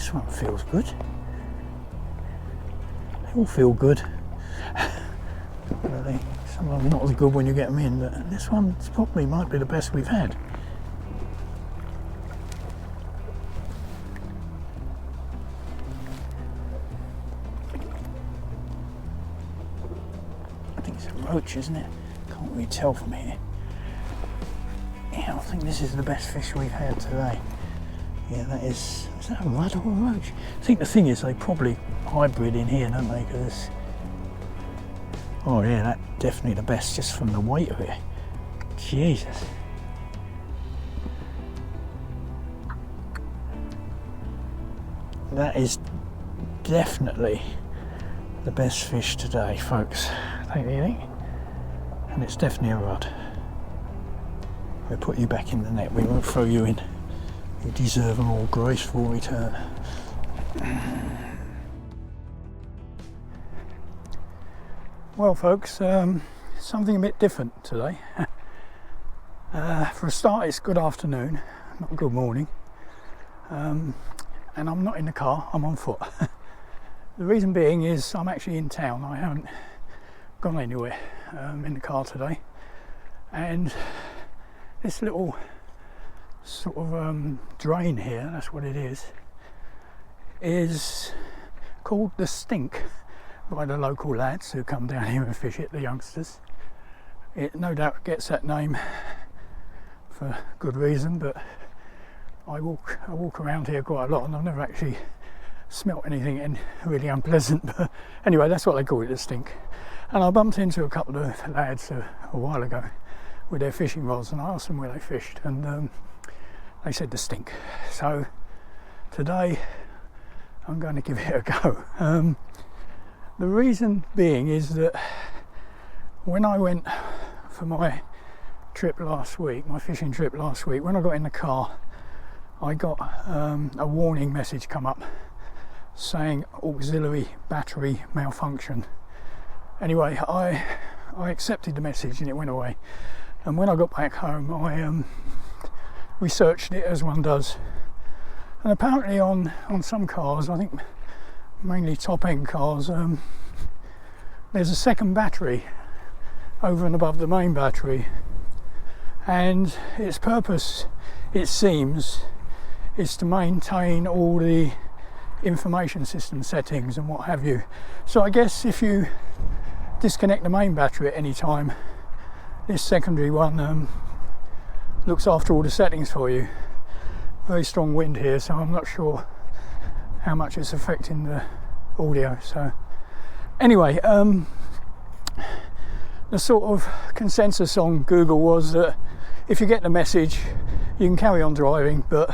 This one feels good. They all feel good. Really, some of them not as good when you get them in, but this one probably might be the best we've had. I think it's a roach, isn't it? Can't really tell from here. Yeah, I think this is the best fish we've had today. Yeah, that is that a rudd or a roach? I think the thing is they probably hybrid in here, don't they? Because, oh yeah, that's definitely the best just from the weight of it. Jesus. That is definitely the best fish today, folks. Don't you think? And it's definitely a rudd. We'll put you back in the net, we won't throw you in. You deserve a more graceful return. Well folks, something a bit different today. For a start, it's good afternoon, not good morning. And I'm not in the car, I'm on foot. The reason being is I'm actually in town. I haven't gone anywhere in the car today. And this little sort of drain here, that's what it is called the Stink by the local lads who come down here and fish it, the youngsters. It no doubt gets that name for good reason, but I walk around here quite a lot and I've never actually smelt anything really unpleasant. But anyway, that's what they call it, the Stink. And I bumped into a couple of lads a while ago with their fishing rods, and I asked them where they fished, and they said the Stink. So today I'm going to give it a go. The reason being is that when I went for my trip last week, my fishing trip last week, when I got in the car, I got a warning message come up saying auxiliary battery malfunction. Anyway, I accepted the message and it went away. And when I got back home, I researched it as one does. And apparently on some cars, I think mainly top end cars, there's a second battery over and above the main battery. And its purpose, it seems, is to maintain all the information system settings and what have you. So I guess if you disconnect the main battery at any time, this secondary one looks after all the settings for you. Very strong wind here, so I'm not sure how much it's affecting the audio. So anyway, the sort of consensus on Google was that if you get the message, you can carry on driving, but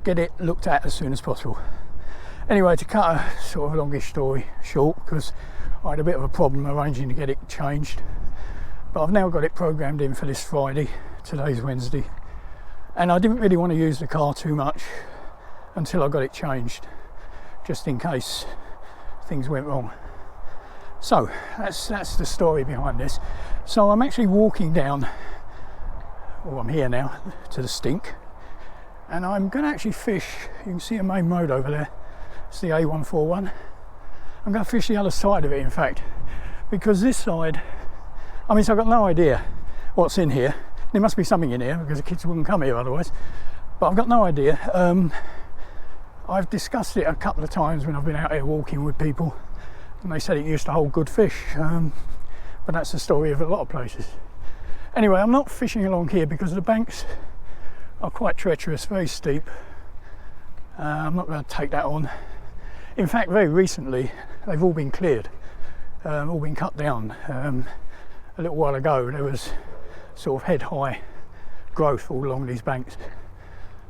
get it looked at as soon as possible. Anyway, to cut a sort of longish story short, because I had a bit of a problem arranging to get it changed, but I've now got it programmed in for this Friday. Today's Wednesday, and I didn't really want to use the car too much until I got it changed, just in case things went wrong. So that's the story behind this. So I'm actually walking down, or I'm here now, to the Stink, and I'm going to actually fish. You can see a main road over there, it's the A141. I'm going to fish the other side of it, in fact, because this side, so I've got no idea what's in here. There must be something in here because the kids wouldn't come here otherwise, but I've got no idea. I've discussed it a couple of times when I've been out here walking with people, and they said it used to hold good fish, but that's the story of a lot of places. Anyway, I'm not fishing along here because the banks are quite treacherous, very steep. I'm not going to take that on. In fact, very recently they've all been cleared, all been cut down. A little while ago there was sort of head-high growth all along these banks.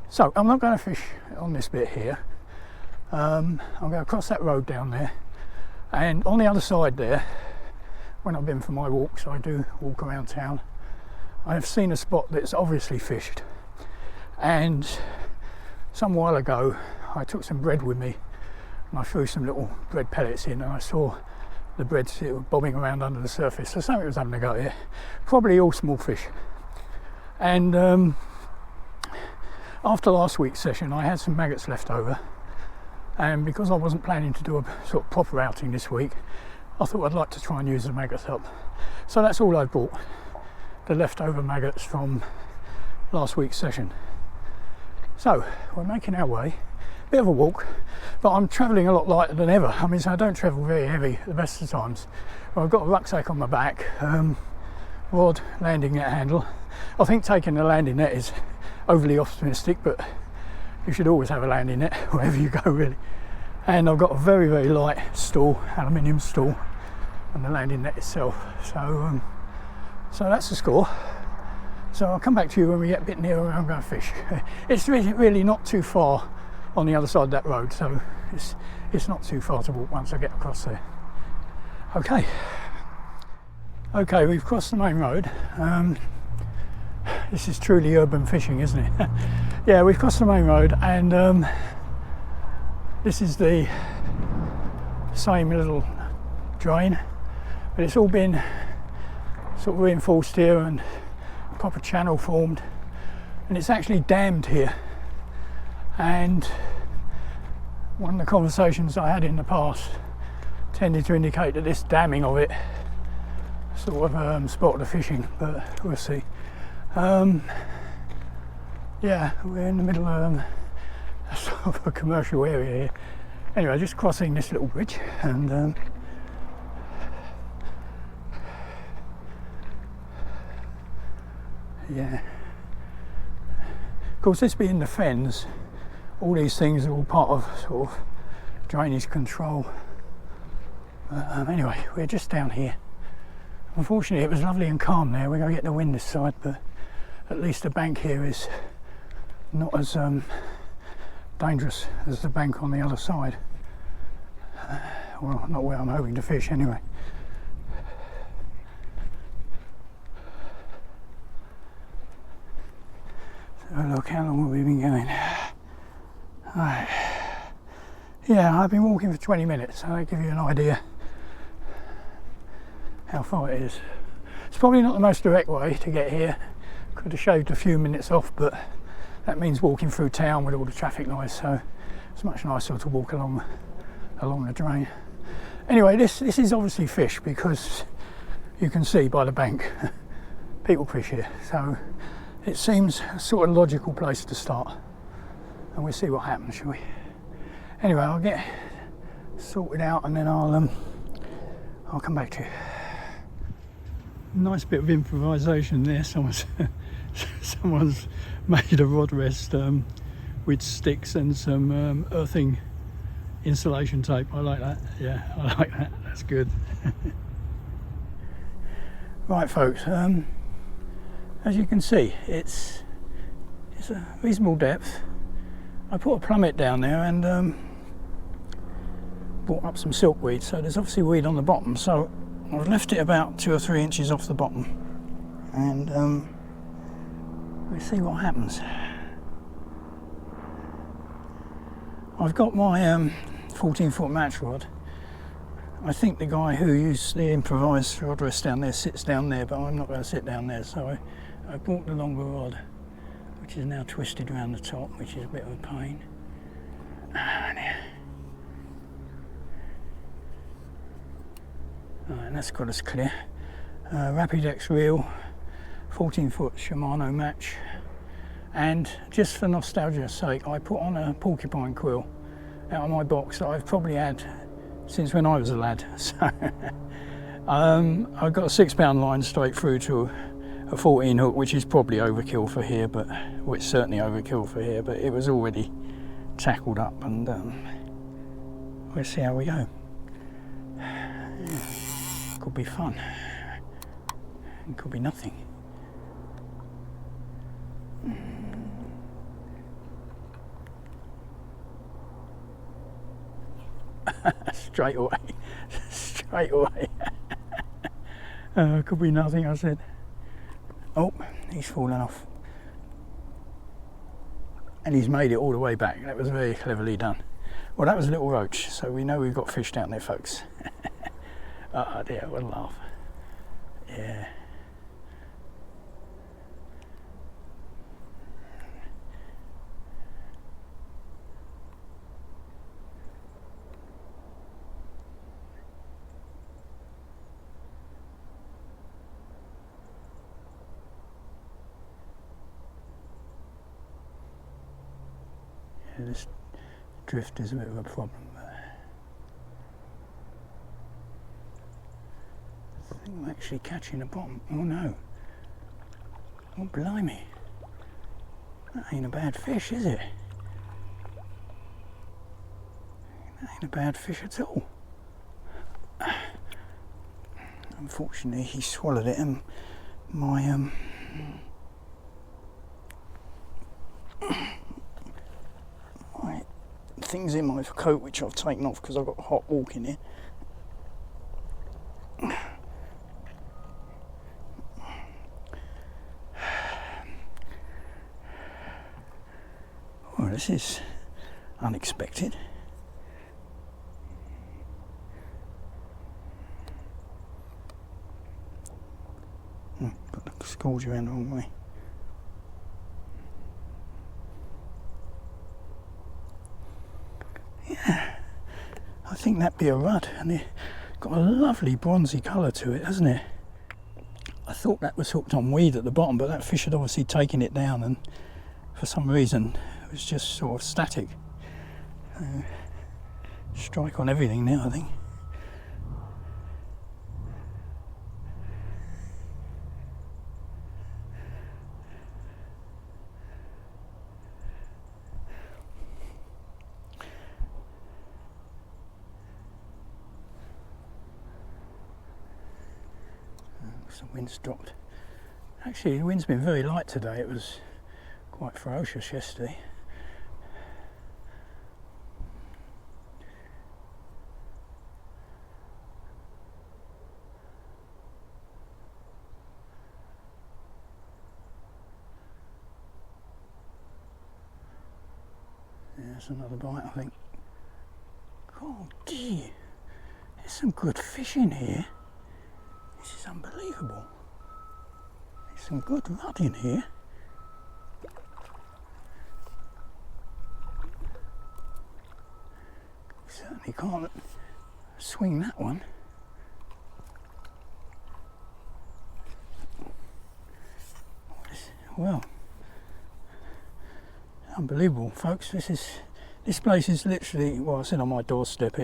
So I'm not going to fish on this bit here. I'm going to cross that road down there, and on the other side there, when I've been for my walks, I do walk around town, I have seen a spot that's obviously fished, and some while ago I took some bread with me and I threw some little bread pellets in, and I saw the bread bobbing around under the surface, so something was having a go here, probably all small fish. And after last week's session I had some maggots left over, and because I wasn't planning to do a sort of proper outing this week, I thought I'd like to try and use the maggots up. So that's all I bought, the leftover maggots from last week's session. So we're making our way, bit of a walk, but I'm travelling a lot lighter than ever. I mean, so I don't travel very heavy the best of the times. Well, I've got a rucksack on my back, rod, landing net handle. I think taking the landing net is overly optimistic, but you should always have a landing net wherever you go, really. And I've got a very, very light stool, aluminium stool, and the landing net itself. So that's the score. So I'll come back to you when we get a bit nearer and I'm going to fish. It's really not too far on the other side of that road, so it's not too far to walk once I get across there. Okay, we've crossed the main road. This is truly urban fishing, isn't it? Yeah, we've crossed the main road, and this is the same little drain, but it's all been sort of reinforced here and a proper channel formed, and it's actually dammed here. And one of the conversations I had in the past tended to indicate that this damming of it sort of spotted the fishing, but we'll see. Yeah, we're in the middle of sort of a commercial area here. Anyway, just crossing this little bridge, and yeah. Of course, this being the fens, all these things are all part of sort of drainage control. Anyway, we're just down here. Unfortunately, it was lovely and calm there. We're going to get the wind this side, but at least the bank here is not as dangerous as the bank on the other side. Well, not where I'm hoping to fish anyway. So look, how long have we been going? Right. Yeah, I've been walking for 20 minutes, so that gives you an idea how far it is. It's probably not the most direct way to get here. Could have shaved a few minutes off, but that means walking through town with all the traffic noise, so it's much nicer to walk along the drain. Anyway, this is obviously fish, because you can see by the bank people fish here, so it seems a sort of logical place to start, and we'll see what happens, shall we? Anyway, I'll get sorted out and then I'll come back to you. Nice bit of improvisation there. Someone's made a rod rest with sticks and some earthing insulation tape. I like that. Yeah, I like that. That's good. Right, folks. As you can see, it's a reasonable depth. I put a plummet down there and brought up some silkweed, so there's obviously weed on the bottom, so I've left it about 2 or 3 inches off the bottom, and we'll see what happens. I've got my 14-foot match rod. I think the guy who used the improvised rod rest down there sits down there, but I'm not going to sit down there, so I bought the longer rod, which is now twisted around the top, which is a bit of a pain. Alright, that's got us clear. Rapidex reel, 14-foot Shimano match, and just for nostalgia's sake, I put on a porcupine quill out of my box that I've probably had since when I was a lad. So I've got a 6-pound line straight through to a 14 hook, which is probably overkill for here, but well, it's certainly overkill for here, but it was already tackled up, and we'll see how we go. Yeah. Could be fun. It could be nothing. Straight away. Straight away. Could be nothing, I said. Oh, he's fallen off. And he's made it all the way back. That was very cleverly done. Well, that was a little roach, so we know we've got fish down there, folks. Oh dear, what a laugh. Yeah. this drift is a bit of a problem. But I think I'm actually catching the bottom. Oh no. Oh blimey. That ain't a bad fish, is it? That ain't a bad fish at all. Unfortunately, he swallowed it, and my my things in my coat, which I've taken off because I've got hot walk in here. Well, this is unexpected. Got the scourge around the wrong way. Yeah, I think that'd be a rudd, and it's got a lovely bronzy colour to it, hasn't it? I thought that was hooked on weed at the bottom, but that fish had obviously taken it down, and for some reason it was just sort of static. Strike on everything now, I think. The wind's dropped. Actually, the wind's been very light today. It was quite ferocious yesterday. Yeah, that's another bite, I think. Oh dear, there's some good fish in here. This is unbelievable. There's some good rudd in here. Certainly can't swing that one. Well, unbelievable, folks. This place is literally, well, I said on my doorstep.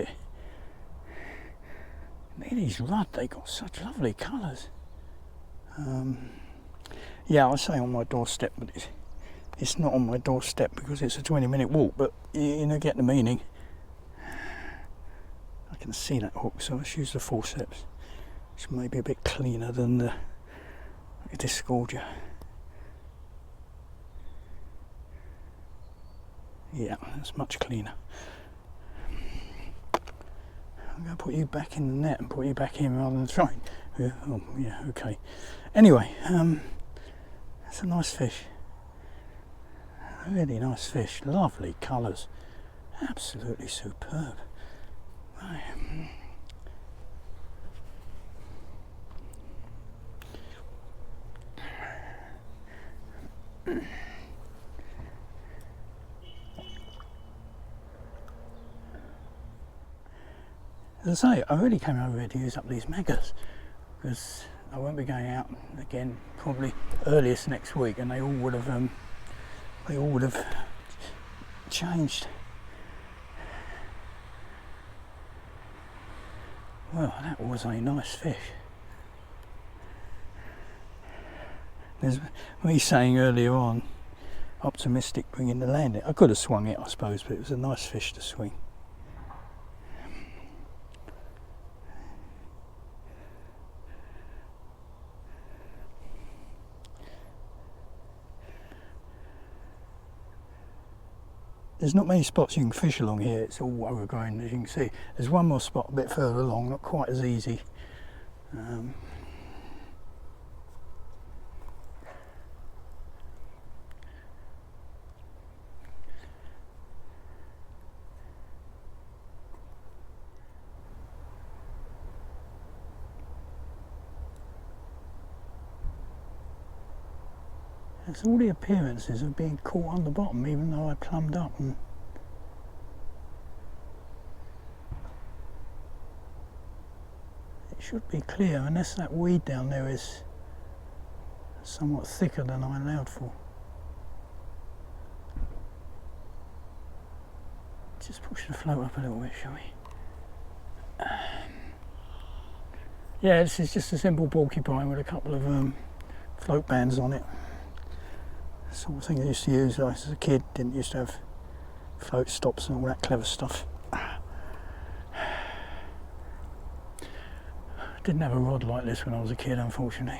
Look at these rudd, they got such lovely colours. Yeah, I say on my doorstep, but it's not on my doorstep because it's a 20-minute walk, but you know, get the meaning. I can see that hook, so let's use the forceps, which may be a bit cleaner than the disgorger. Yeah, that's much cleaner. I'm going to put you back in the net and put you back in rather than throwing. Oh, yeah, okay. Anyway, that's a nice fish. A really nice fish. Lovely colours. Absolutely superb. Right. As I say, I really came over here to use up these megas because I won't be going out again probably earliest next week, and they all would have changed. Well, that was a nice fish. There's me saying earlier on, optimistic bringing the land in. I could have swung it, I suppose, but it was a nice fish to swing. There's not many spots you can fish along here. It's all overgrown, as you can see. There's one more spot a bit further along, not quite as easy. It's all the appearances of being caught on the bottom, even though I plumbed up. And it should be clear, unless that weed down there is somewhat thicker than I allowed for. push the float up a little bit, shall we? Yeah, this is just a simple porcupine with a couple of float bands on it. Sort of thing I used to use as a kid. Didn't used to have float stops and all that clever stuff. Didn't have a rod like this when I was a kid, unfortunately.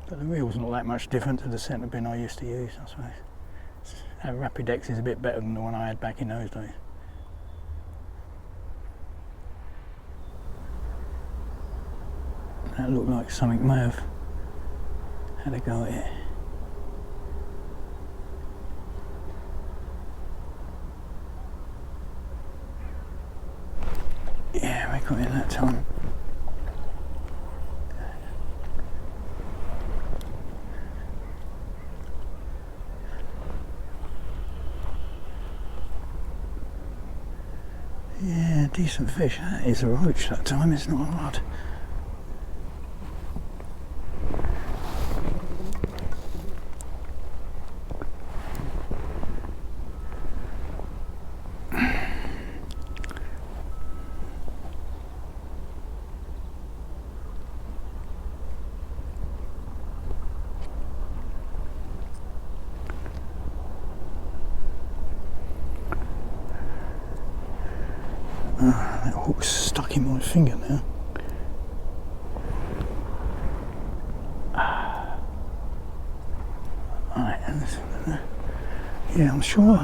But the reel's not that much different to the centre bin I used to use, I suppose. That Rapidex is a bit better than the one I had back in those days. That looked like something may have had a go at it. Yeah, we got it that time. Yeah, decent fish. That is a roach that time, it's not a rod. That hook's stuck in my finger now. Right, yeah, I'm sure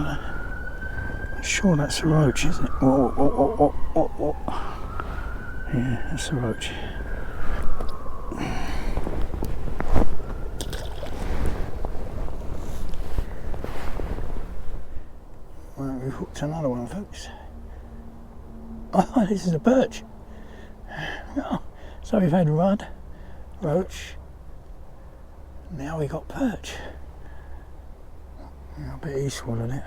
that's a roach, isn't it? Whoa. Yeah, that's a roach. Right, we've hooked another one, folks. Oh, this is a perch. Oh, so we've had rudd, roach, now we got perch. I bet he swallowed it.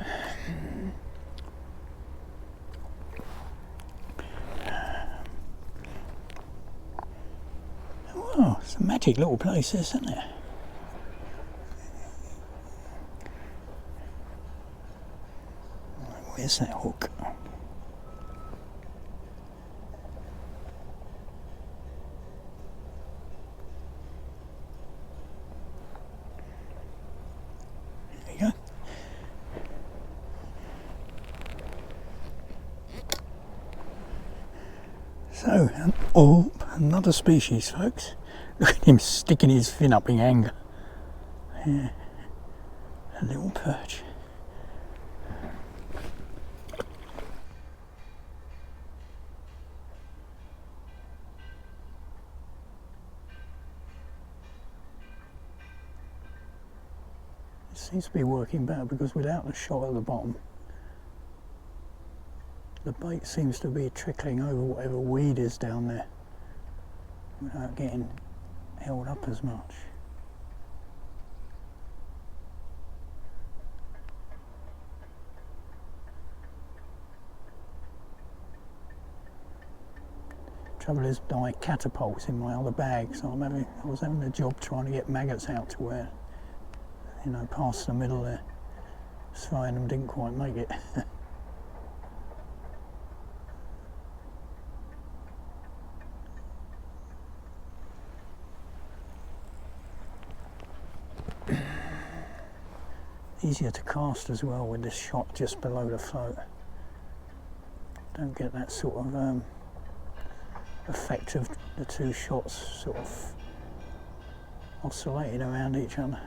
Oh, it's a magic little place, this, isn't it? Where's that hook? There you go. So, another species, folks. Look at him sticking his fin up in anger. Yeah, a little perch. It seems to be working better because without the shot at the bottom, the bait seems to be trickling over whatever weed is down there without getting held up as much. Trouble is, my catapult's in my other bag, so I was having a job trying to get maggots out to where, you know, past the middle there. Trying them, didn't quite make it. Easier to cast as well with this shot just below the float. Don't get that sort of effect of the two shots sort of oscillating around each other.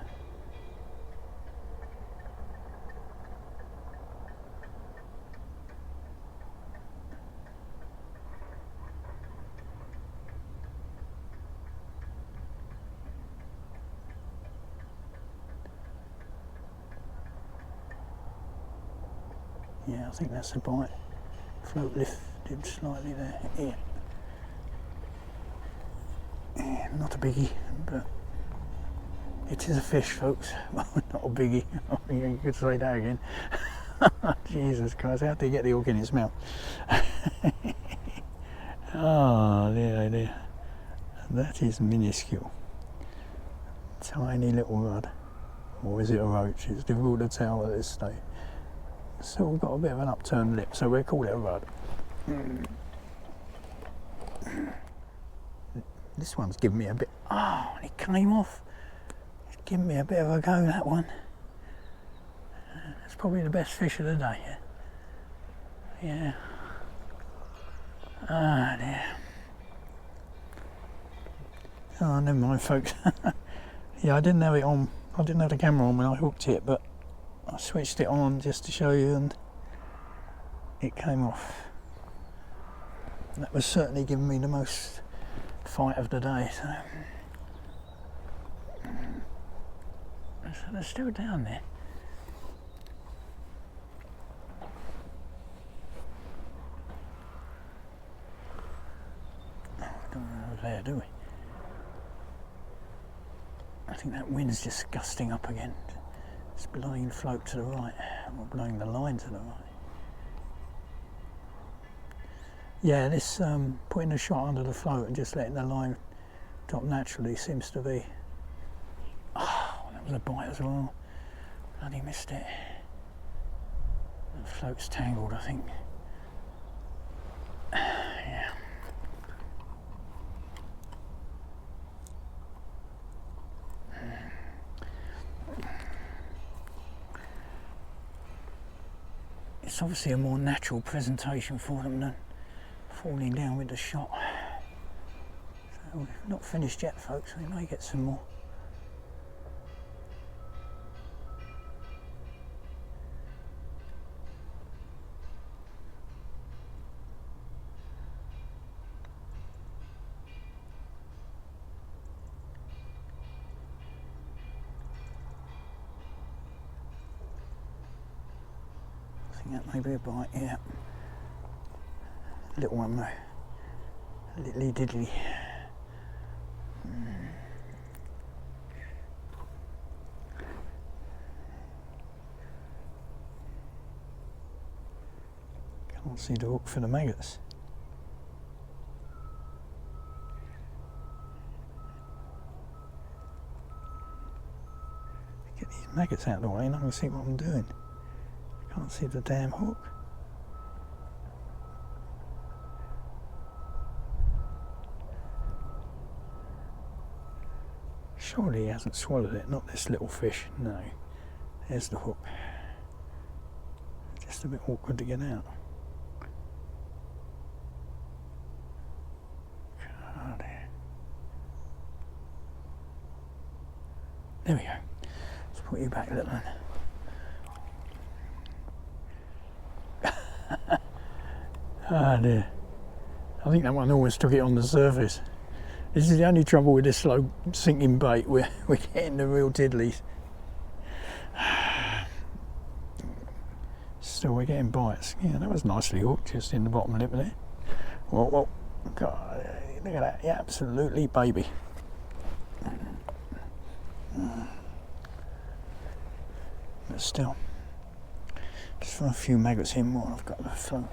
Yeah, I think that's a bite. Float lifted slightly there. Yeah, not a biggie, but it is a fish, folks. Not a biggie. I think you could say that again. Jesus Christ, how did he get the hook in his mouth? Oh dear. That is minuscule. Tiny little rod. or is it a roach? It's difficult to tell at this stage. It's still got a bit of an upturned lip, so we'll call it a rudd. This one's given me a bit, oh, it came off. It's given me a bit of a go, that one. It's probably the best fish of the day. Yeah. Ah, dear. Oh, never mind, folks. Yeah, I didn't have it on. I didn't have the camera on when I hooked it, but I switched it on just to show you, and it came off. That was certainly giving me the most fight of the day. So they're still down there. Oh, we don't know over there, do we? I think that wind's just gusting up again. It's blowing the float to the right, or blowing the line to the right. Yeah, this putting a shot under the float and just letting the line drop naturally seems to be... Oh, that was a bite as well. Bloody missed it. The float's tangled, I think. Yeah. It's obviously a more natural presentation for them than falling down with the shot. So we're not finished yet, folks. We may get some more. I think that may be a bite, yeah. Little one though. Littly diddly. Can't see the hook for the maggots. Get these maggots out of the way and I can see what I'm doing. Can't see the damn hook. Surely he hasn't swallowed it, not this little fish. No. There's the hook. Just a bit awkward to get out. God. There we go. Let's put you back, little one. Ah dear. I think that one always took it on the surface. This is the only trouble with this slow sinking bait. We're getting the real diddlies. Still, we're getting bites. Yeah, that was nicely hooked just in the bottom lip there. Well, God, look at that. Yeah, absolutely, baby. But still, just for a few maggots in more, I've got the float.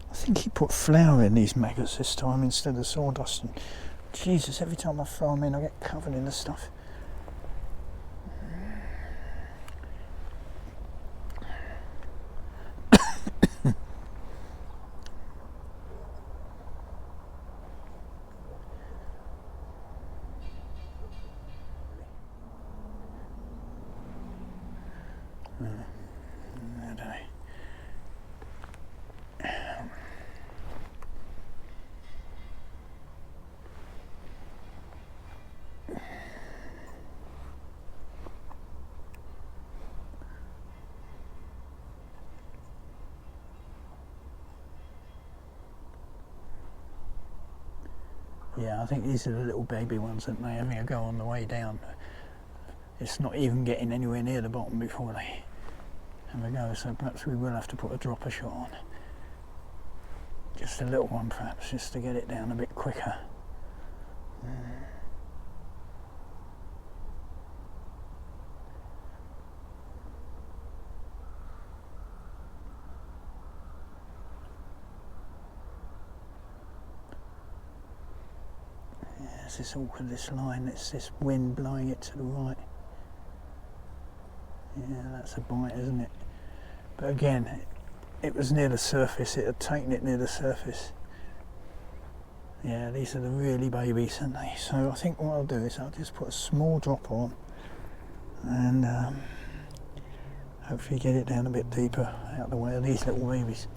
I think he put flour in these maggots this time instead of sawdust, and Jesus, every time I throw them in I get covered in the stuff. Yeah, I think these are the little baby ones that may having a go on the way down. It's not even getting anywhere near the bottom before they have a go, so perhaps we will have to put a dropper shot on. Just a little one perhaps, just to get it down a bit quicker. There's this awkward, this line, it's this wind blowing it to the right. Yeah, that's a bite, isn't it? But again, it was near the surface, it had taken it near the surface. Yeah, these are the really babies, aren't they? So I think what I'll do is I'll just put a small drop on and hopefully get it down a bit deeper out of the way of these little babies.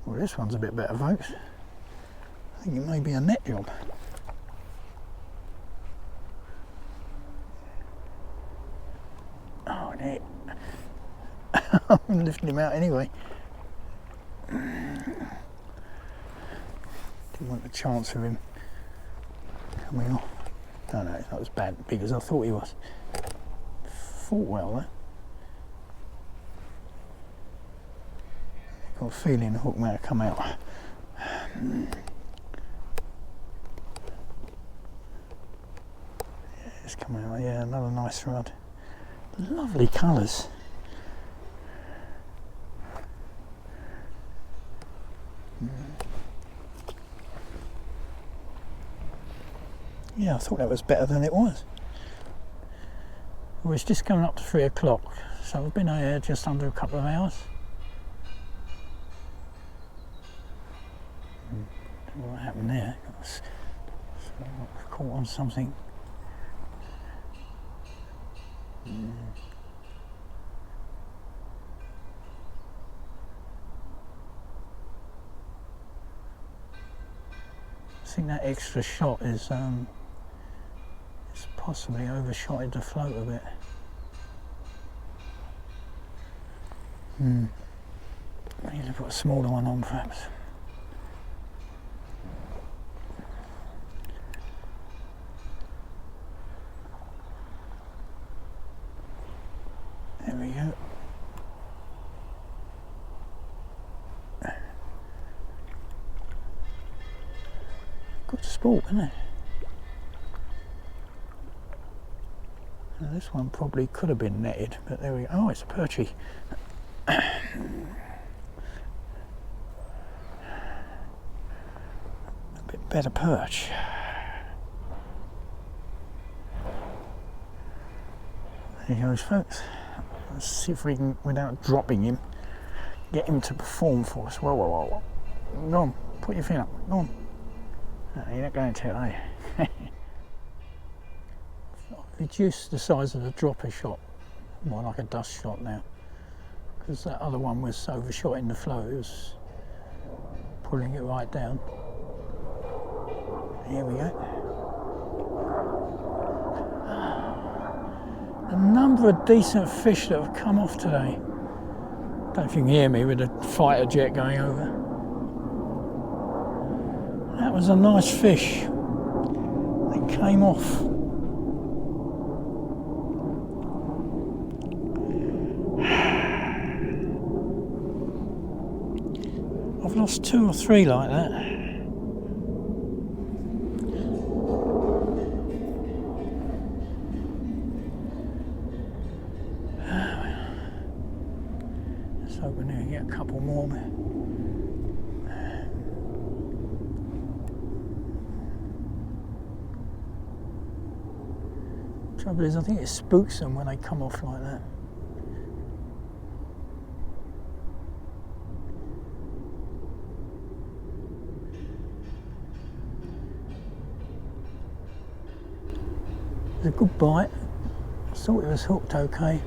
Well, this one's a bit better, folks. I think it may be a net job. Oh, net. I'm lifting him out anyway. Didn't want the chance of him coming off. No, it's not as big as I thought he was. Fought well though. Got a feeling the hook may have come out. Yeah, it's coming out. Yeah, another nice rod. Lovely colours. Yeah, I thought that was better than it was. Well, it's just coming up to 3 o'clock, so I've been here just under a couple of hours. What happened there? So I caught on something. I think that extra shot is it's possibly overshotted the float a bit. I need to put a smaller one on perhaps. There we go. Good sport, isn't it? Now, this one probably could have been netted, but there we go. Oh, it's a perchy. A bit better perch. There he goes, folks. Let's see if we can, without dropping him, get him to perform for us. Whoa. Go on, put your fin up. Go on. No, you're not going to, are you? Reduce the size of the dropper shot, more like a dust shot now, because that other one was overshot in the flow. It was pulling it right down. Here we go. A number of decent fish that have come off today. Don't know if you can hear me with the fighter jet going over. That was a nice fish. They came off. I've lost 2 or 3 like that. Let's hope we can get a couple more. Trouble is, I think it spooks them when they come off like that. It was a good bite. I thought it was hooked okay,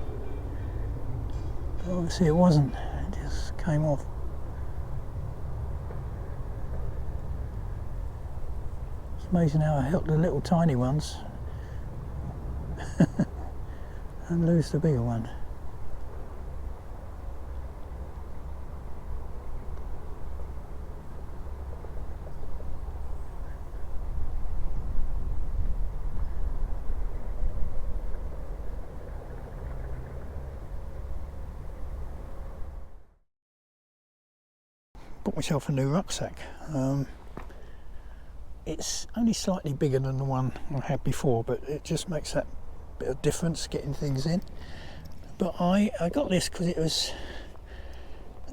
but obviously it wasn't. It just came off. It's amazing how I help the little tiny ones and lose the bigger one. Bought myself a new rucksack. It's only slightly bigger than the one I had before, but it just makes that bit of difference getting things in. But I got this because it was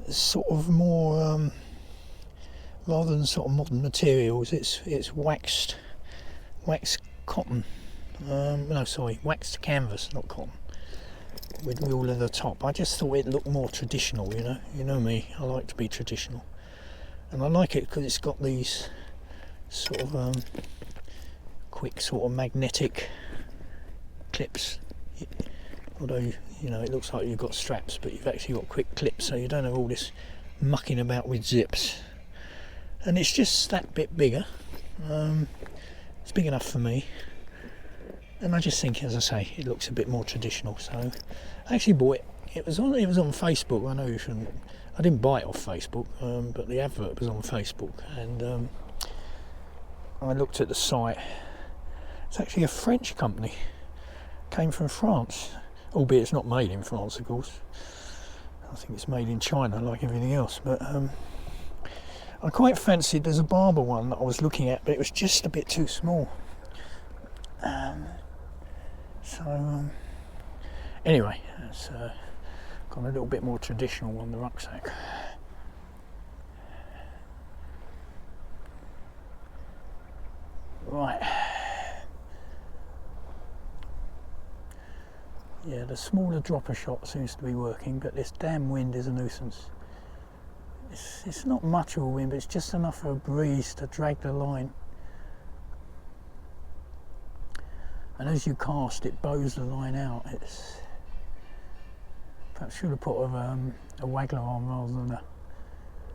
sort of more rather than sort of modern materials, it's waxed cotton. No, sorry, waxed canvas, not cotton, with real leather top. I just thought it looked more traditional, you know. You know me, I like to be traditional, and I like it because it's got these sort of quick sort of magnetic clips. Although, you know, it looks like you've got straps, but you've actually got quick clips, so you don't have all this mucking about with zips. And it's just that bit bigger. It's big enough for me, and I just think, as I say, it looks a bit more traditional. So I actually bought it. It was on Facebook. I know you shouldn't. I didn't buy it off Facebook, but the advert was on Facebook, and I looked at the site. It's actually a French company. Came from France, albeit it's not made in France, of course. I think it's made in China, like everything else. But I quite fancied. There's a Barber one that I was looking at, but it was just a bit too small. Anyway, it's got a little bit more traditional on the rucksack. Right. Yeah, the smaller dropper shot seems to be working, but this damn wind is a nuisance. It's not much of a wind, but it's just enough of a breeze to drag the line. And as you cast, it bows the line out. Perhaps should have put a waggler on rather than a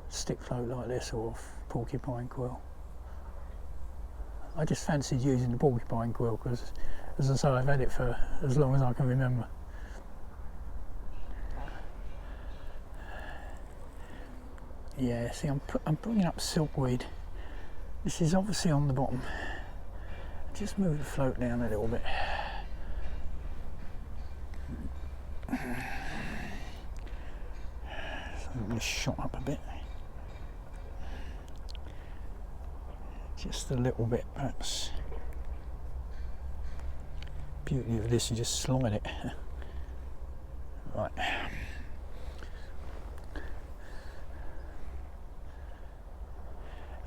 stick float like this, or a porcupine quill. I just fancied using the porcupine quill because, as I say, I've had it for as long as I can remember. Yeah, see, I'm bringing up silkweed. This is obviously on the bottom. Just move the float down a little bit. So I'm going to shot up a bit. Just a little bit, perhaps. Beauty of this, you just slide it. Right.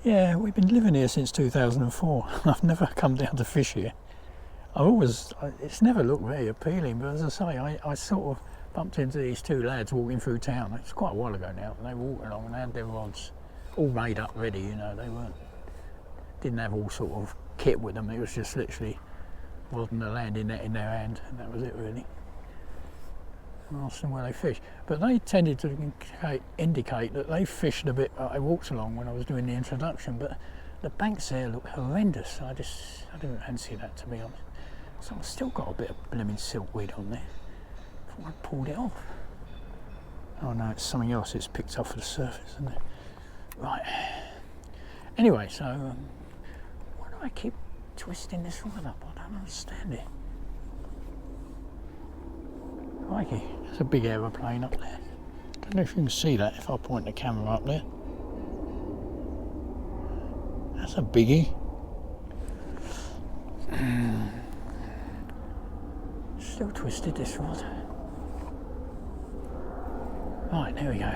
Yeah, we've been living here since 2004. I've never come down to fish here. It's never looked very appealing, but as I say, I sort of bumped into these two lads walking through town. It's quite a while ago now, and they were walking along and they had their rods all made up ready, you know. They didn't have all sort of kit with them. It was just literally rod and a landing net in their hand, and that was it really. I asked them where they fish, but they tended to indicate that they fished a bit. I walked along when I was doing the introduction, but the banks there look horrendous. I didn't fancy that, to be honest. So I've still got a bit of blooming silkweed on there. I thought I'd pulled it off. Oh no, it's something else. It's picked off the surface, isn't it? Right. Anyway, so why do I keep twisting this rod up? I don't understand it. Crikey, there's a big aeroplane up there. Don't know if you can see that if I point the camera up there. That's a biggie. Still twisted, this rod. Right, there we go.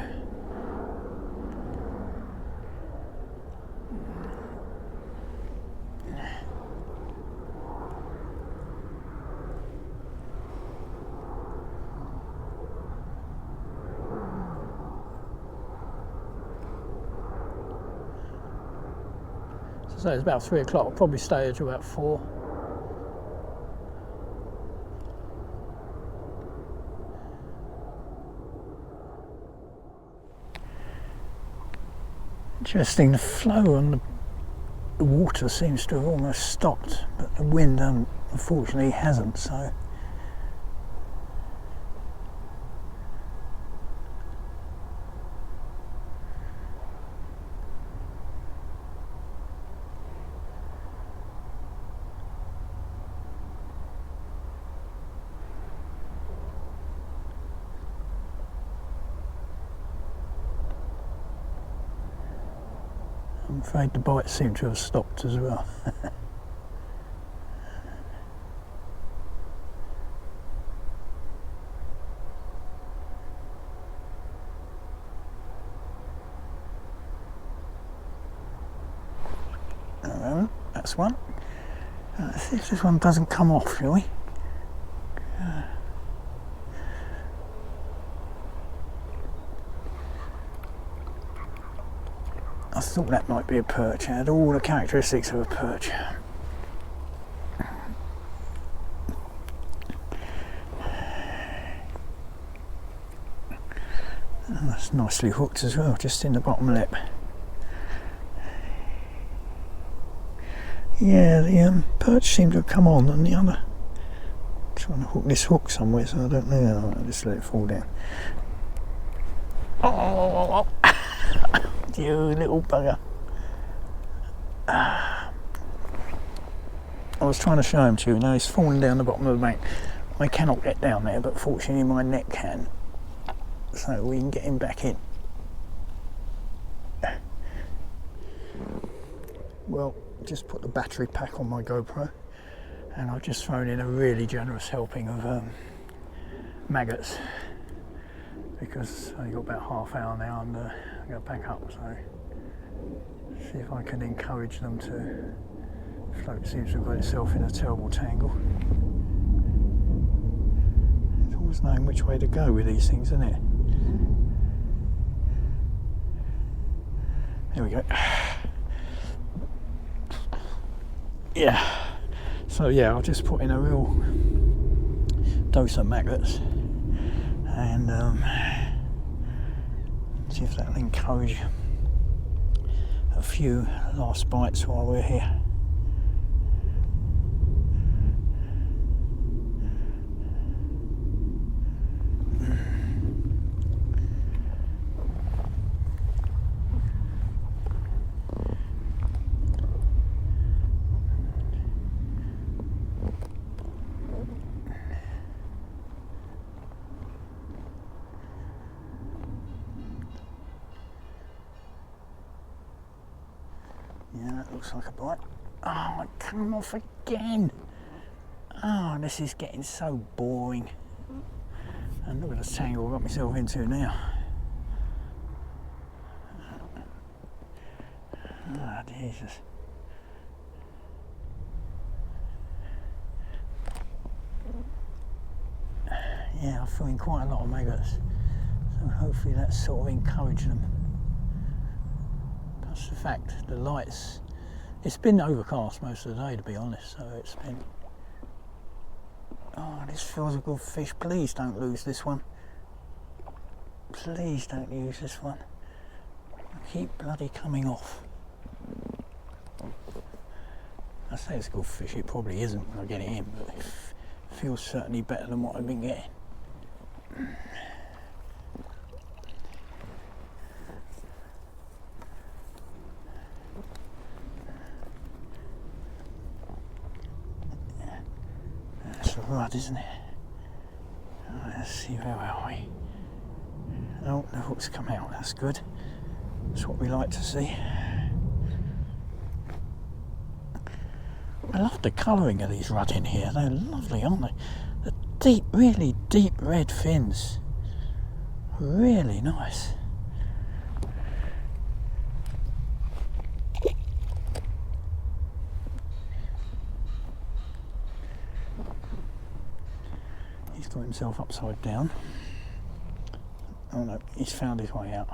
So it's about 3 o'clock. I'll probably stay here till about 4. Interesting, the flow on the water seems to have almost stopped, but the wind unfortunately hasn't, so I'm afraid the bites seem to have stopped as well. That's one. Let's see if this one doesn't come off, shall we? I thought that might be a perch. It had all the characteristics of a perch. And that's nicely hooked as well, just in the bottom lip. Yeah, the perch seemed to have come on, and the other. I'm trying to hook this hook somewhere, so I don't know. I'll just let it fall down. Oh, you little bugger. I was trying to show him to you. Now he's falling down the bottom of the bank. I cannot get down there, but fortunately my net can. So we can get him back in. Well, just put the battery pack on my GoPro, and I've just thrown in a really generous helping of maggots, because I've got about half hour now and I go back up, so see if I can encourage them to float. Seems to have got itself in a terrible tangle. It's always knowing which way to go with these things, isn't it? There we go. Yeah. So yeah, I'll just put in a real dose of maggots and see if that'll encourage a few last bites while we're here. Yeah, that looks like a bite. Oh, it came off again. Oh, this is getting so boring. And look at the tangle I got myself into now. Ah, oh, Jesus. Yeah, I threw in quite a lot of maggots. So hopefully that's sort of encouraged them. That's the fact, the lights, it's been overcast most of the day, to be honest, so it's been, oh, this feels a good fish. Please don't lose this one. Please don't use this one. I keep bloody coming off. I say it's a good fish, it probably isn't when I get it in, but it feels certainly better than what I've been getting. That's a rod, isn't it? Let's see, where are we? Oh, the hook's come out, that's good. That's what we like to see. I love the colouring of these rudd in here, they're lovely, aren't they? The deep, really deep red fins. Really nice. He's got himself upside down. Oh no, he's found his way out.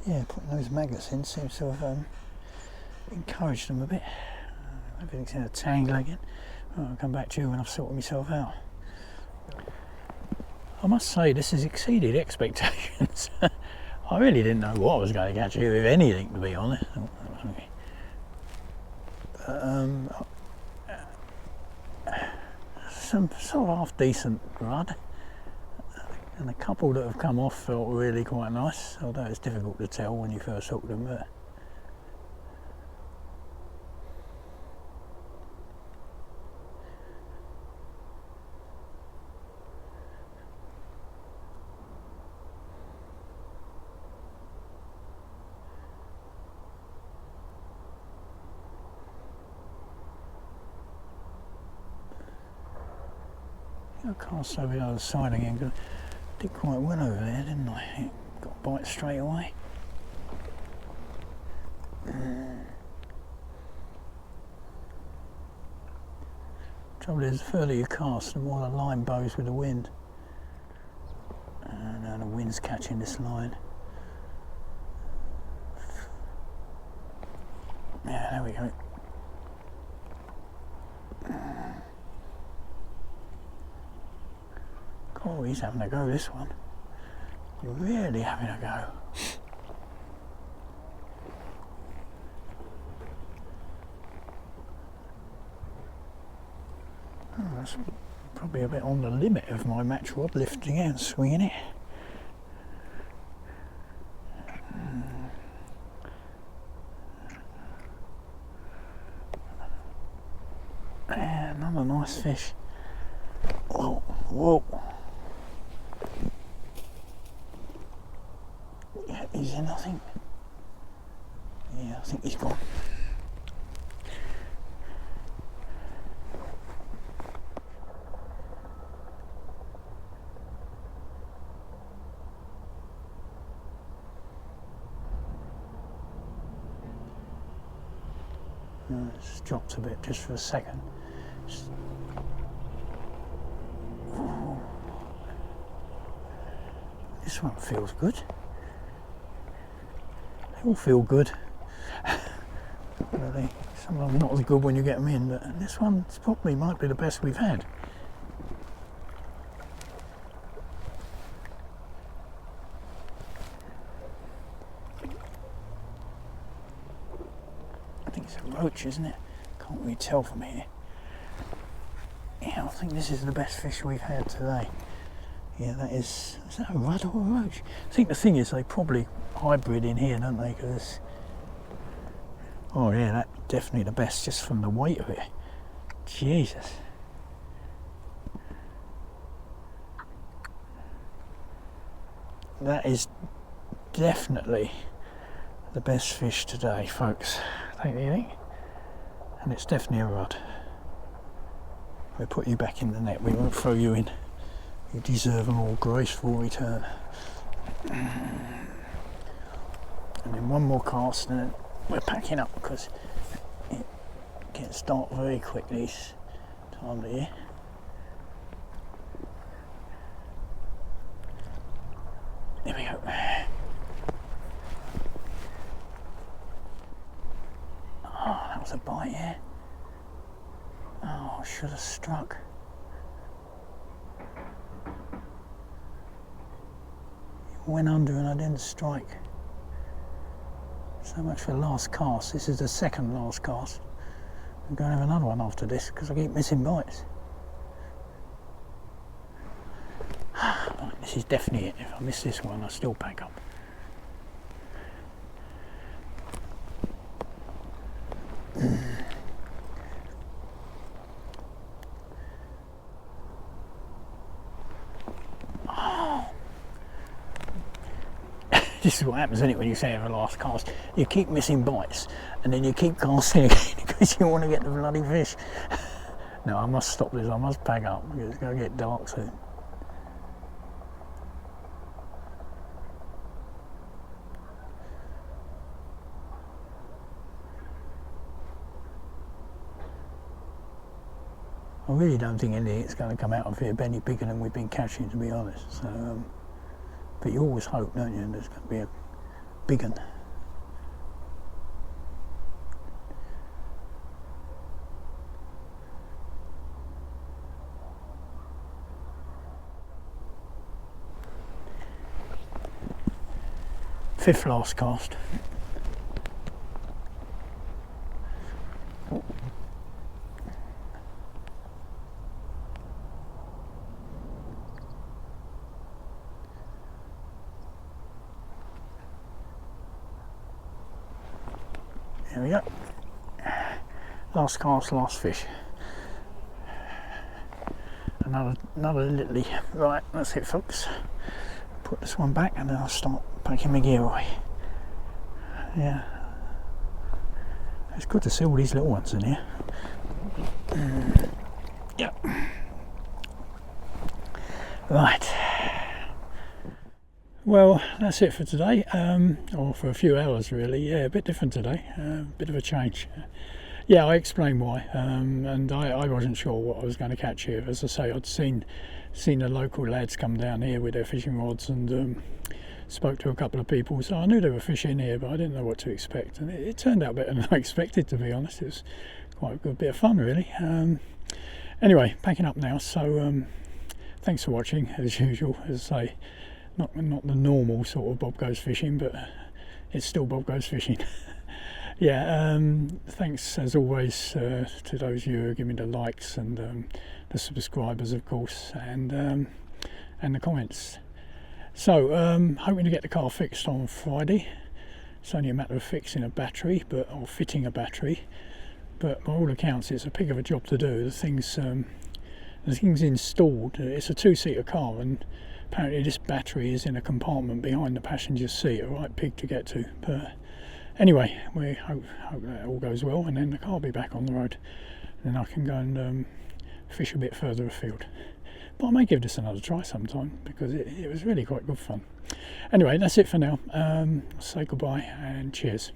Yeah, putting those maggots in seems to have encouraged them a bit. Everything's in a tangle again. Right, I'll come back to you when I've sorted myself out. I must say this has exceeded expectations. I really didn't know what I was going to catch here, if anything, to be honest. Some sort of half decent rudd. And a couple that have come off felt really quite nice, although it's difficult to tell when you first hook them. But I'll cast over the other side again. Did quite well over there, didn't I? It got a bite straight away. Trouble is, the further you cast, the more the line bows with the wind. And now the wind's catching this line. Yeah, there we go. Oh, he's having a go, this one. You're really having a go. Oh, that's probably a bit on the limit of my match rod, lifting it and swinging it. Yeah, another nice fish. Whoa, whoa. Yeah, is there nothing? Yeah, I think he's gone. It's dropped a bit just for a second. This one feels good. They all feel good. Really, some of them not as good when you get them in, but this one probably might be the best we've had. I think it's a roach, isn't it? Can't really tell from here. Yeah, I think this is the best fish we've had today. Yeah, that is that a rudd or a roach? I think the thing is they probably hybrid in here, don't they? Because, oh yeah, that's definitely the best just from the weight of it. Jesus. That is definitely the best fish today, folks. Don't you think? And it's definitely a rudd. We'll put you back in the net, we won't throw you in. You deserve a more graceful return. And then one more cast and then we're packing up because it gets dark very quick this time of year. There we go. Oh, that was a bite, yeah. Oh, I should have struck. Went under and I didn't strike. So much for the last cast. This is the second last cast. I'm going to have another one after this because I keep missing bites. Right, this is definitely it. If I miss this one, I still pack up. This is what happens, isn't it, when you say have a last cast? You keep missing bites and then you keep casting again because you want to get the bloody fish. No, I must stop this, I must pack up because it's going to get dark soon. I really don't think anything's going to come out of here any bigger than we've been catching, to be honest. So, but you always hope, don't you, there's going to be a big one. Fifth last cast. There we go. Last cast, last fish. Another lily. Right, that's it, folks. Put this one back and then I'll start packing my gear away. Yeah. It's good to see all these little ones in here. Yeah. Right. Well, that's it for today, or for a few hours really. Yeah, a bit different today, a bit of a change. Yeah, I explained why, and I wasn't sure what I was going to catch here. As I say, I'd seen the local lads come down here with their fishing rods, and spoke to a couple of people, so I knew they were fishing here, but I didn't know what to expect, and it turned out better than I expected, to be honest. It was quite a good bit of fun really. Anyway, packing up now, so thanks for watching as usual. As I say, not the normal sort of Bob Goes Fishing, but it's still Bob Goes Fishing. Yeah, thanks as always to those of you who give me the likes, and the subscribers of course, and the comments. So hoping to get the car fixed on Friday. It's only a matter of fixing a battery, or fitting a battery, but by all accounts it's a pig of a job to do. The thing's installed. It's a two-seater car, and apparently this battery is in a compartment behind the passenger seat, a right pig to get to. But anyway, we hope that all goes well, and then the car will be back on the road, and then I can go and fish a bit further afield. But I may give this another try sometime, because it was really quite good fun. Anyway, that's it for now. Say goodbye and cheers.